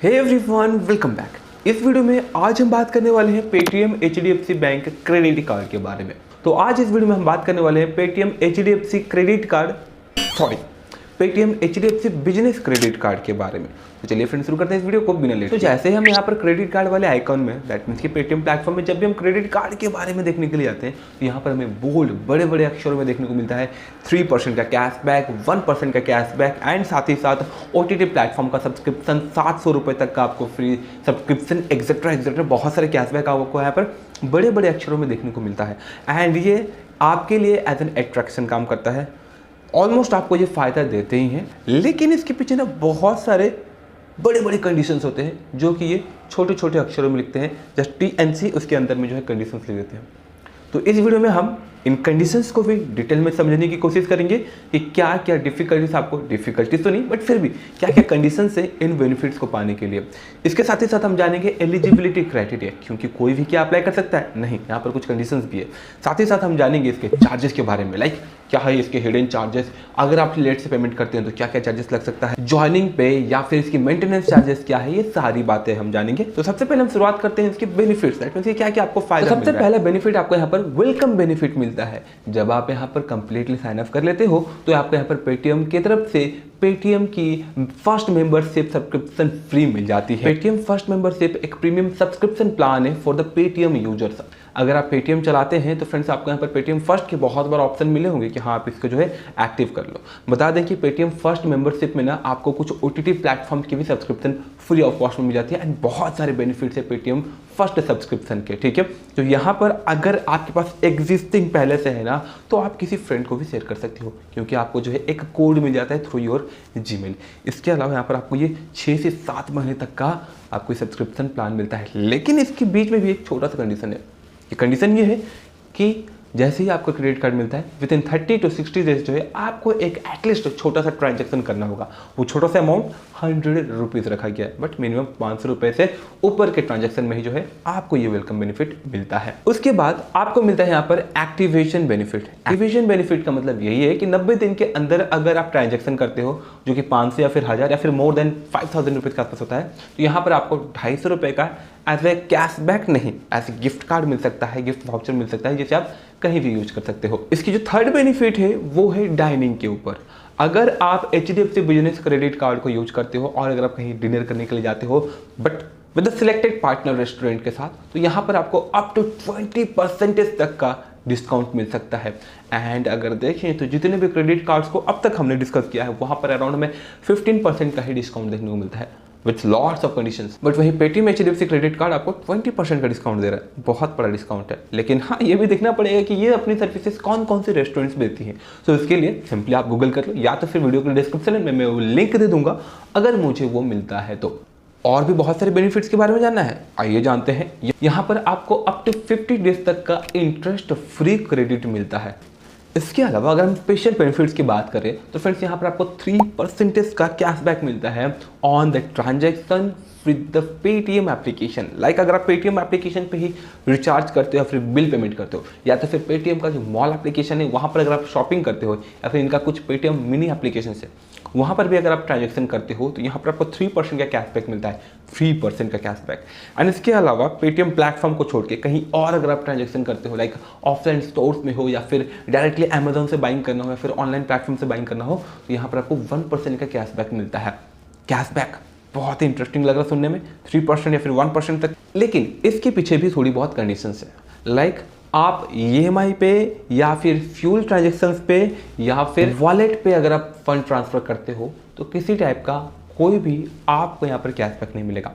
हे everyone, welcome back. इस video में आज हम बात करने वाले हैं Paytm HDFC bank credit card के बारे में। तो आज इस वीडियो में हम बात करने वाले हैं Paytm HDFC credit card Paytm HDFC business credit card के बारे में। तो चलिए फ्रेंड्स, शुरू करते हैं इस वीडियो को बिना लेट। तो जैसे ही हम यहाँ पर क्रेडिट कार्ड वाले आइकॉन में, दैट मीन्स कि पेटीएम प्लेटफॉर्म में जब भी हम क्रेडिट कार्ड के बारे में देखने के लिए आते हैं तो यहाँ पर हमें बोल्ड बड़े बड़े अक्षरों में देखने को मिलता है 3% का कैशबैक, 1% का कैशबैक एंड साथ ही साथ ओटीटी प्लेटफॉर्म का सब्सक्रिप्शन 700 रुपये तक का आपको फ्री सब्सक्रिप्शन एक्सेट्रा बहुत सारे कैशबैक आपको यहाँ पर बड़े बड़े अक्षरों में देखने को मिलता है। एंड ये आपके लिए एज एन एट्रैक्शन काम करता है। ऑलमोस्ट आपको ये फ़ायदा देते ही हैं, लेकिन इसके पीछे ना बहुत सारे बड़े बड़े कंडीशंस होते हैं जो कि ये छोटे छोटे अक्षरों में लिखते हैं। जस्ट TNC उसके अंदर में जो है कंडीशंस लिख देते हैं। तो इस वीडियो में हम इन कंडीशंस को भी डिटेल में समझने की कोशिश करेंगे कि क्या क्या डिफिकल्टीज आपको, डिफिकल्टीज तो नहीं बट फिर भी क्या क्या कंडीशंस है इन बेनिफिट्स को पाने के लिए। इसके साथ ही साथ हम जानेंगे एलिजिबिलिटी क्राइटेरिया, क्योंकि कोई भी क्या अप्लाई कर सकता है, नहीं, यहाँ पर कुछ कंडीशंस भी है। साथ ही साथ हम जानेंगे इसके चार्जेस के बारे में, लाइक क्या है इसके हिडन चार्जेस, अगर आप लेट से पेमेंट करते हैं तो क्या क्या चार्जेस लग सकता है, ज्वाइनिंग पे या फिर इसकी मेंटेनेंस चार्जेस क्या है, ये सारी बातें हम जानेंगे। तो सबसे पहले हम शुरुआत करते हैं इसके बेनिफिट्स, दैट मींस क्या क्या आपको फायदा। सबसे पहला बेनिफिट आपको यहाँ पर वेलकम बेनिफिट मिलता है। जब आप यहाँ पर कंप्लीटली साइन अप कर लेते हो तो आपको यहाँ पर पेटीएम की तरफ से पेटीएम की फर्स्ट मेंबरशिप सब्सक्रिप्शन फ्री मिल जाती है। पेटीएम फर्स्ट मेंबरशिप एक प्रीमियम सब्सक्रिप्शन प्लान है फॉर द पेटीएम यूजर्स। अगर आप पेटीएम चलाते हैं तो फ्रेंड्स आपको यहाँ पर पेटीएम फर्स्ट के बहुत बार ऑप्शन मिले होंगे कि हाँ आप इसको जो है एक्टिव कर लो। बता दें कि पेटीएम फर्स्ट मेंबरशिप में ना आपको कुछ ओटीटी प्लेटफॉर्म की भी सब्सक्रिप्शन फ्री ऑफ कॉस्ट में मिल जाती है एंड बहुत सारे बेनिफिट्स है पेटीएम फर्स्ट सब्सक्रिप्शन के, ठीक है। तो यहाँ पर अगर आपके पास एग्जिस्टिंग पहले से है ना तो आप किसी फ्रेंड को भी शेयर कर सकते हो, क्योंकि आपको जो है एक कोड मिल जाता है थ्रू योर जीमेल। इसके अलावा यहाँ पर आपको ये 6 से 7 महीने तक का आपको सब्सक्रिप्शन प्लान मिलता है। लेकिन इसके बीच में भी एक छोटा सा कंडीशन है। ये कंडीशन ये है कि जैसे ही आपको क्रेडिट कार्ड मिलता है विद इन 30 to 60 डेज जो है आपको एक एटलीस्ट छोटा सा ट्रांजैक्शन करना होगा। वो छोटा सा अमाउंट 100 रुपीज़ रखा गया है, बट मिनिमम 500 रुपये से ऊपर के ट्रांजैक्शन में ही जो है आपको ये वेलकम बेनिफिट मिलता है। उसके बाद आपको मिलता है यहाँ पर एक्टिवेशन बेनिफिट। एक्टिवेशन बेनिफिट का मतलब यही है कि 90 दिन के अंदर अगर आप ट्रांजैक्शन करते हो जो कि 500 या फिर 1000 या फिर मोर देन 5000 रुपीज़ के आसपास होता है, तो यहाँ पर आपको 250 रुपये का एज ए कैशबैक नहीं, एज ए गिफ्ट कार्ड मिल सकता है, गिफ्ट वाउचर मिल सकता है, जिसे आप कहीं भी यूज कर सकते हो। इसकी जो थर्ड बेनिफिट है वो है डाइनिंग के ऊपर। अगर आप एचडीएफसी बिजनेस क्रेडिट कार्ड को यूज करते हो और अगर आप कहीं डिनर करने के लिए जाते हो but with the selected partner restaurant के साथ, तो यहाँ पर आपको अप टू 20% तक का डिस्काउंट मिल सकता है। एंड अगर देखें तो जितने भी क्रेडिट कार्ड्स को अब तक हमने डिस्कस किया है वहाँ पर अराउंड में 15% का ही डिस्काउंट देखने को मिलता है with lots of conditions. But वही पेटीएम एचडीएफसी क्रेडिट कार्ड आपको 20% का डिस्काउंट दे रहा है। बहुत बड़ा डिस्काउंट है। लेकिन हाँ, ये भी देखना पड़ेगा कि ये अपनी सर्विसेज कौन कौन से रेस्टोरेंट्स देती हैं। सो इसके लिए सिंपली आप गूगल कर लो या तो फिर वीडियो के डिस्क्रिप्शन में मैं वो लिंक दे दूंगा अगर मुझे वो मिलता है तो। और भी बहुत सारे बेनिफिट्स के बारे में जानना है, आइए जानते हैं। यहाँ पर आपको अप टू 50 डेज तक का इंटरेस्ट फ्री क्रेडिट मिलता है। इसके अलावा अगर हम स्पेशल बेनिफिट्स की बात करें तो फ्रेंड्स यहाँ पर आपको 3% का कैशबैक मिलता है on the transaction with the Paytm application. Like अगर आप पेटीएम एप्लीकेशन पे ही रिचार्ज करते हो या फिर बिल पेमेंट करते हो, या तो फिर पेटीएम का जो मॉल एप्लीकेशन है वहाँ पर अगर आप शॉपिंग करते हो, या फिर इनका कुछ पेटीएम मिनी एप्लीकेशन है वहाँ पर भी अगर आप ट्रांजैक्शन करते हो तो यहाँ पर आपको 3% का कैशबैक मिलता है, 3% का कैशबैक। एंड इसके अलावा पेटीएम प्लेटफॉर्म को छोड़ के कहीं और अगर आप ट्रांजैक्शन करते हो, लाइक ऑफलाइन स्टोर्स में हो या फिर डायरेक्टली अमेजोन से बाइंग करना हो या फिर ऑनलाइन प्लेटफॉर्म से बाइंग करना हो, तो यहाँ पर आपको 1% का कैशबैक मिलता है। कैशबैक बहुत ही इंटरेस्टिंग लग रहा है सुनने में, 3% या फिर 1% तक। लेकिन इसके पीछे भी थोड़ी बहुत कंडीशंस है, लाइक आप EMI पे या फिर फ्यूल ट्रांजैक्शंस पे या फिर वॉलेट पे अगर आप फंड ट्रांसफर करते हो तो किसी टाइप का कोई भी आपको यहाँ पर कैशबैक नहीं मिलेगा।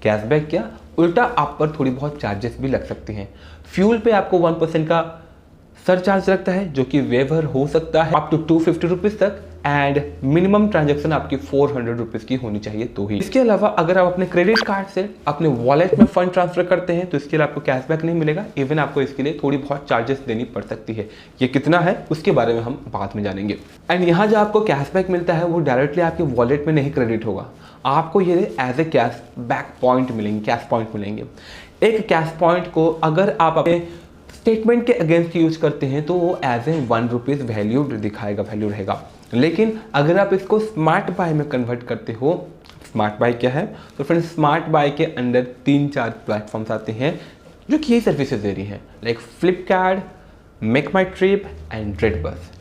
कैशबैक क्या, उल्टा आप पर थोड़ी बहुत चार्जेस भी लग सकते हैं। फ्यूल पे आपको 1% का सरचार्ज लगता है जो कि वेवर हो सकता है अप टू 250 रुपीज़ तक एंड मिनिमम ट्रांजैक्शन आपकी 400 रुपीज़ की होनी चाहिए तो ही। इसके अलावा अगर आप अपने क्रेडिट कार्ड से अपने वॉलेट में फंड ट्रांसफर करते हैं तो इसके लिए आपको कैशबैक नहीं मिलेगा, इवन आपको इसके लिए थोड़ी बहुत चार्जेस देनी पड़ सकती है। ये कितना है उसके बारे में हम बाद में जानेंगे। एंड यहाँ जो आपको कैशबैक मिलता है वो डायरेक्टली आपके वॉलेट में नहीं क्रेडिट होगा, आपको ये एज ए कैशबैक पॉइंट मिलेंगे, कैश पॉइंट मिलेंगे। एक कैश पॉइंट को अगर आप अपने स्टेटमेंट के अगेंस्ट यूज करते हैं तो वो एज ए 1 रुपीज़ वैल्यू दिखाएगा, वैल्यू रहेगा। लेकिन अगर आप इसको स्मार्ट बाय में कन्वर्ट करते हो स्मार्ट बाय क्या है? तो फ्रेंड्स स्मार्ट बाय के अंदर 3-4 प्लेटफॉर्म्स आते हैं जो कि ये सर्विसेज दे रही हैं, like Flipkart, make my trip and Redbus.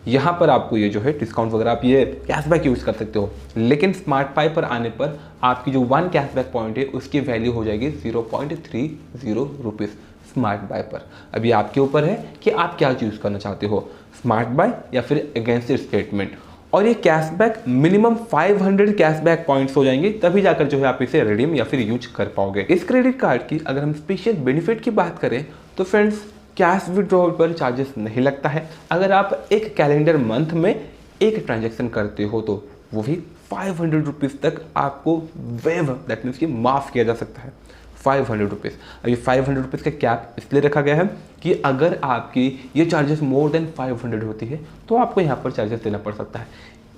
यहाँ पर आपको ये जो है डिस्काउंट वगैरह आप ये कैशबैक यूज़ कर सकते हो, लेकिन स्मार्ट बाय पर आने पर आपकी जो 1 कैशबैक पॉइंट है उसकी वैल्यू हो जाएगी 0.30 रुपीज़ स्मार्ट बाय पर। अभी आपके ऊपर है कि आप क्या चूज़ करना चाहते हो, स्मार्ट बाय या फिर अगेंस्ट स्टेटमेंट। और ये कैशबैक मिनिमम 500 कैशबैक पॉइंट्स हो जाएंगे, तभी जाकर जो है आप इसे रिडीम या फिर यूज कर पाओगे। इस क्रेडिट कार्ड की अगर हम स्पेशल बेनिफिट की बात करें तो फ्रेंड्स कैश विड्रॉल पर चार्जेस नहीं लगता है। अगर आप एक कैलेंडर मंथ में एक ट्रांजैक्शन करते हो तो वो भी 500 रुपीज़ तक आपको वेव दैट मीन्स कि माफ़ किया जा सकता है, 500 रुपीज़। अभी 500 रुपीज़ का कैप इसलिए रखा गया है कि अगर आपकी ये चार्जेस मोर देन 500 होती है तो आपको यहाँ पर चार्जेस देना पड़ सकता है।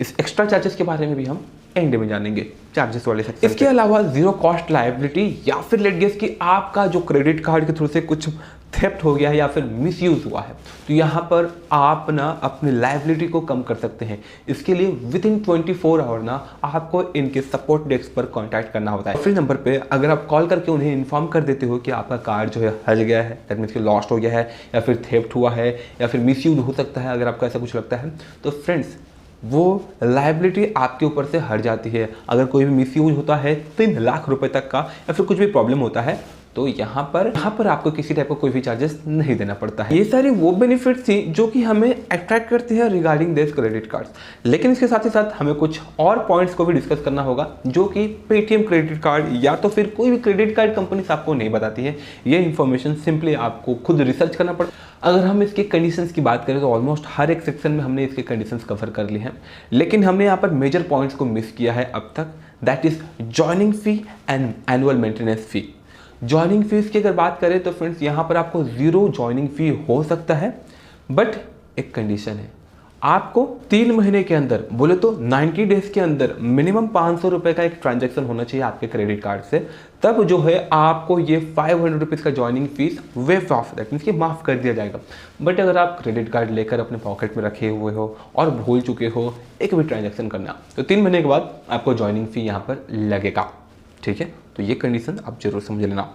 इस एक्स्ट्रा चार्जेस के बारे में भी हम एंड में जानेंगे चार्जेस वाले सेक्शन। इसके अलावा जीरो कॉस्ट लायबिलिटी या फिर लेट गेस कि आपका जो क्रेडिट कार्ड के थ्रू से कुछ थेफ्ट हो गया है या फिर मिसयूज हुआ है तो यहाँ पर आप ना अपनी लायबिलिटी को कम कर सकते हैं। इसके लिए विद इन 24 आवर ना आपको इनके सपोर्ट डेस्क पर कांटेक्ट करना होता है। फ्री नंबर पे अगर आप कॉल करके उन्हें इन्फॉर्म कर देते हो कि आपका कार्ड जो है हज गया है, दैट मीन्स कि लॉस्ट हो गया है या फिर थेफ्ट हुआ है या फिर मिसयूज हो सकता है, अगर आपको ऐसा कुछ लगता है तो फ्रेंड्स वो लायबिलिटी आपके ऊपर से हट जाती है। अगर कोई भी मिसयूज होता है 3 लाख रुपए तक का या फिर कुछ भी प्रॉब्लम होता है तो यहाँ पर आपको किसी टाइप का कोई भी चार्जेस नहीं देना पड़ता है। ये सारी वो बेनिफिट्स थी जो कि हमें अट्रैक्ट करते हैं रिगार्डिंग दिस क्रेडिट कार्ड्स, लेकिन इसके साथ ही साथ हमें कुछ और पॉइंट्स को भी डिस्कस करना होगा जो कि पेटीएम क्रेडिट कार्ड या तो फिर कोई भी क्रेडिट कार्ड कंपनी आपको नहीं बताती है। ये इन्फॉर्मेशन सिंपली आपको खुद रिसर्च करना पड़ता है। अगर हम इसके कंडीशंस की बात करें तो ऑलमोस्ट हर एक सेक्शन में हमने इसके कंडीशंस कवर कर लिए हैं, लेकिन हमने यहाँ पर मेजर पॉइंट्स को मिस किया है अब तक, that is joining fee and annual maintenance fee. Joining fees की अगर बात करें तो फ्रेंड्स यहाँ पर आपको 0 जॉइनिंग फी हो सकता है, बट एक कंडीशन है, आपको 3 महीने के अंदर बोले तो 90 डेज के अंदर मिनिमम 500 रुपये का एक ट्रांजैक्शन होना चाहिए आपके क्रेडिट कार्ड से, तब जो है आपको ये 500 रुपीज़ का joining fees wave of that means कि माफ़ कर दिया जाएगा। बट अगर आप क्रेडिट कार्ड लेकर अपने पॉकेट में रखे हुए हो और भूल चुके हो एक भी ट्रांजैक्शन करना तो 3 महीने के बाद आपको जॉइनिंग फी यहाँ पर लगेगा, ठीक है। तो ये कंडीशन आप जरूर समझ लेना।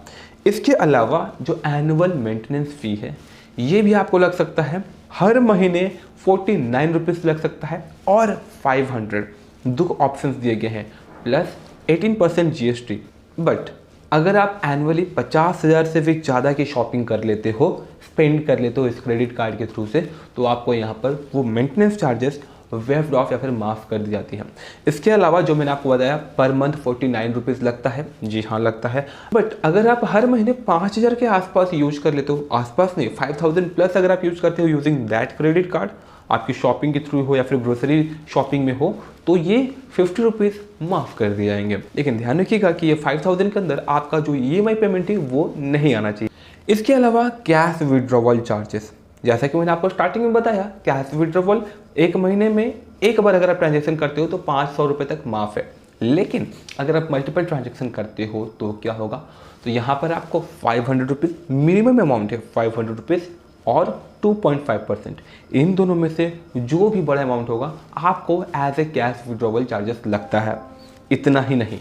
इसके अलावा जो एनुअल मेंटेनेंस फी है ये भी आपको लग सकता है, हर महीने 49 रुपीज़ लग सकता है और 500 दो ऑप्शंस दिए गए हैं प्लस 18% GST। बट अगर आप एनुअली 50,000 से भी ज़्यादा की शॉपिंग कर लेते हो, स्पेंड कर लेते हो इस क्रेडिट कार्ड के थ्रू से, तो आपको यहाँ पर वो मेंटेनेंस चार्जेस वेव्ड ऑफ या फिर माफ़ कर दी जाती है। इसके अलावा जो मैंने आपको बताया पर मंथ 49 रुपीज़ लगता है, जी हाँ लगता है। बट अगर आप हर महीने 5,000 के आसपास यूज कर लेते हो, आसपास नहीं 5,000 प्लस अगर आप यूज करते हो यूजिंग दैट क्रेडिट कार्ड, आपकी शॉपिंग के थ्रू हो या फिर ग्रोसरी शॉपिंग में हो, तो ये 50 रुपीज़ माफ़ कर दिए जाएंगे। लेकिन ध्यान रखिएगा कि ये 5,000 के अंदर आपका जो EMI पेमेंट है वो नहीं आना चाहिए। इसके अलावा कैश विड्रॉवल चार्जेस, जैसा कि मैंने आपको स्टार्टिंग में बताया, कैश विड्रॉवल 1 महीने में एक बार अगर आप ट्रांजैक्शन करते हो तो 500 रुपये तक माफ़ है। लेकिन अगर आप मल्टीपल ट्रांजैक्शन करते हो तो क्या होगा, तो यहाँ पर आपको 500 रुपीज़ मिनिमम अमाउंट है, 500 रुपीज़ और 2.5%, इन दोनों में से जो भी बड़ा अमाउंट होगा आपको as a cash withdrawal charges लगता है। इतना ही नहीं,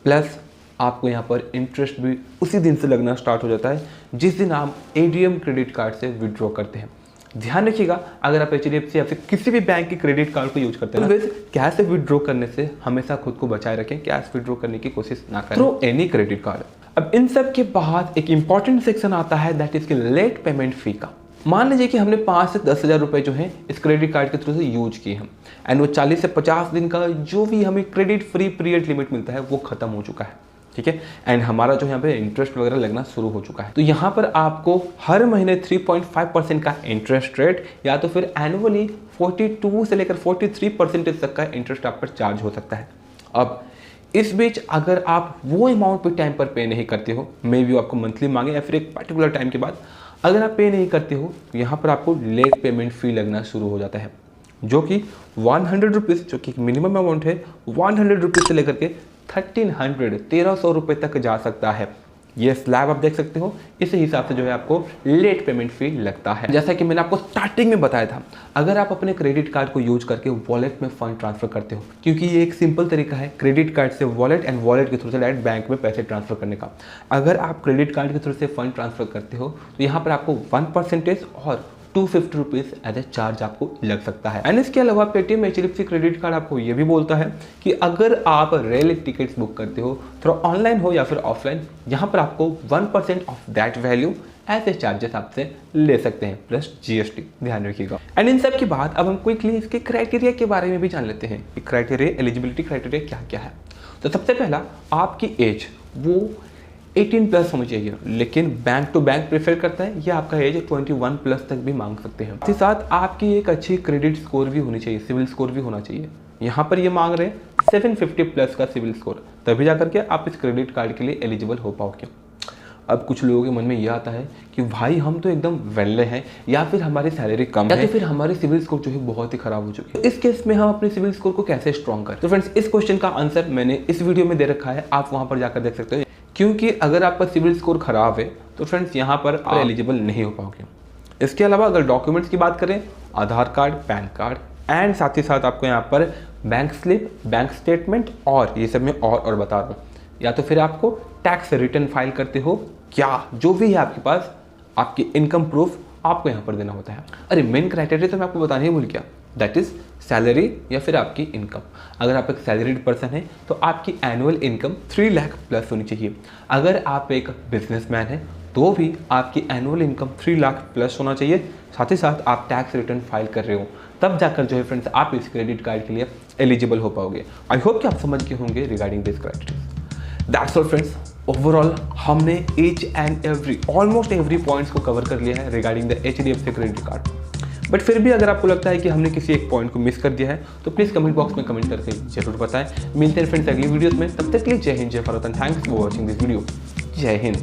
प्लस आपको यहाँ पर इंटरेस्ट भी उसी दिन से लगना स्टार्ट हो जाता है जिस दिन आप ADM क्रेडिट कार्ड से विड्रॉ करते हैं। ध्यान रखिएगा, अगर आप HDFC या फिर किसी भी बैंक की क्रेडिट कार्ड को यूज करते हैं तो कैश से विड्रॉ करने से हमेशा खुद को बचाए रखें, कैश विड्रॉ करने की कोशिश ना करें थ्रू एनी क्रेडिट कार्ड। अब इन सब के बाद एक इंपॉर्टेंट सेक्शन आता है that is late payment fee का। मान लीजिए कि हमने 5 से 10,000 रुपये जो है इस क्रेडिट कार्ड के थ्रू से यूज किए हैं एंड वो 40 से 50 दिन का जो भी हमें क्रेडिट फ्री पीरियड लिमिट मिलता है वो खत्म हो चुका है, ठीक है, एंड हमारा जो यहाँ पे इंटरेस्ट वगैरह लगना शुरू हो चुका है। तो यहाँ पर आपको हर महीने 3.5% का इंटरेस्ट रेट या तो फिर एनुअली 42 से लेकर 43% तक का इंटरेस्ट आप पर चार्ज हो सकता है। अब इस बीच अगर आप वो अमाउंट पे टाइम पर पे नहीं करते हो, मे बी आपको मंथली मांगे या फिर एक पर्टिकुलर टाइम के बाद अगर आप पे नहीं करते हो तो यहाँ पर आपको लेट पेमेंट फी लगना शुरू हो जाता है, जो कि 100 रुपीज़ जो कि मिनिमम अमाउंट है 100 रुपीज़ से लेकर के 1300 रुपये तक जा सकता है। ये स्लैब आप देख सकते हो, इस हिसाब से जो है आपको लेट पेमेंट फी लगता है। जैसा कि मैंने आपको स्टार्टिंग में बताया था, अगर आप अपने क्रेडिट कार्ड को यूज करके वॉलेट में फंड ट्रांसफर करते हो, क्योंकि ये एक सिंपल तरीका है क्रेडिट कार्ड से वॉलेट एंड वॉलेट के थ्रू से डायरेक्ट बैंक में पैसे ट्रांसफर करने का। अगर आप क्रेडिट कार्ड के थ्रू से फंड ट्रांसफर करते हो तो यहाँ पर आपको 1% और 250 रुपीज़ एज ए चार्ज आपको लग सकता है। एंड इसके अलावा पेटीएम एचडीएफसी क्रेडिट कार्ड आपको ये भी बोलता है कि अगर आप रेल टिकट्स बुक करते हो थ्रू ऑनलाइन हो या फिर ऑफलाइन, यहाँ पर आपको 1% ऑफ दैट वैल्यू ऐसे चार्जेस आपसे ले सकते हैं प्लस जीएसटी, ध्यान रखिएगा। एंड इन सब के बाद अब हम क्विकली इसके क्राइटेरिया के बारे में भी जान लेते हैं कि क्राइटेरिया, एलिजिबिलिटी क्राइटेरिया क्या क्या है। तो सबसे पहला, आपकी एज वो 18 प्लस होनी चाहिए, लेकिन बैंक टू बैंक प्रेफर करता है या आपका एज 21 प्लस तक भी मांग सकते हैं। इसके साथ आपकी एक अच्छी क्रेडिट स्कोर भी होनी चाहिए, सिविल स्कोर भी होना चाहिए। यहाँ पर ये मांग रहे हैं 750 प्लस का सिविल स्कोर, तभी जाकर के आप इस क्रेडिट कार्ड के लिए एलिजिबल हो पाओगे। अब कुछ लोगों के मन में यह आता है कि भाई हम तो एकदम वेले हैं, या फिर हमारी सैलरी कम है, या फिर हमारे सिविल स्कोर जो है बहुत ही खराब हो चुके हैं। इस केस में हम अपने सिविल स्कोर को कैसे स्ट्रॉन्ग करें? तो फ्रेंड्स, इस क्वेश्चन का आंसर मैंने इस वीडियो में दे रखा है, आप वहां पर जाकर देख सकते हो। क्योंकि अगर आपका सिविल स्कोर खराब है तो फ्रेंड्स यहाँ पर आप एलिजिबल नहीं हो पाओगे। इसके अलावा अगर डॉक्यूमेंट्स की बात करें, आधार कार्ड, पैन कार्ड एंड साथ ही साथ आपको यहाँ पर बैंक स्लिप, बैंक स्टेटमेंट, और ये सब मैं और बता दूँ, या तो फिर आपको टैक्स रिटर्न फाइल करते हो, क्या जो भी है आपके पास, आपकी इनकम प्रूफ आपको यहाँ पर देना होता है। अरे मेन क्राइटेरिया तो मैं आपको बताने ही भूल गया, दैट इज सैलरी या फिर आपकी इनकम। अगर आप एक सैलरीड पर्सन है तो आपकी एनुअल इनकम 3 लाख प्लस होनी चाहिए। अगर आप एक बिजनेसमैन है तो भी आपकी एनुअल इनकम 3 लाख प्लस होना चाहिए। साथ ही साथ आप टैक्स रिटर्न फाइल कर रहे हो, तब जाकर जो है फ्रेंड्स आप इस क्रेडिट कार्ड के लिए एलिजिबल हो पाओगे। आई होप कि आप समझ गए होंगे regarding this criteria. That's all friends, overall हमने each and every, almost every points को कवर कर लिया है regarding the HDFC credit card. But फिर भी अगर आपको लगता है कि हमने किसी एक पॉइंट को मिस कर दिया है तो प्लीज़ कमेंट बॉक्स में कमेंट करके जरूर बताएं। मिलते हैं फ्रेंड्स अगली वीडियोस में, तब तक के लिए जय हिंद, जय Bharat and thanks for watching this video. जय हिंद।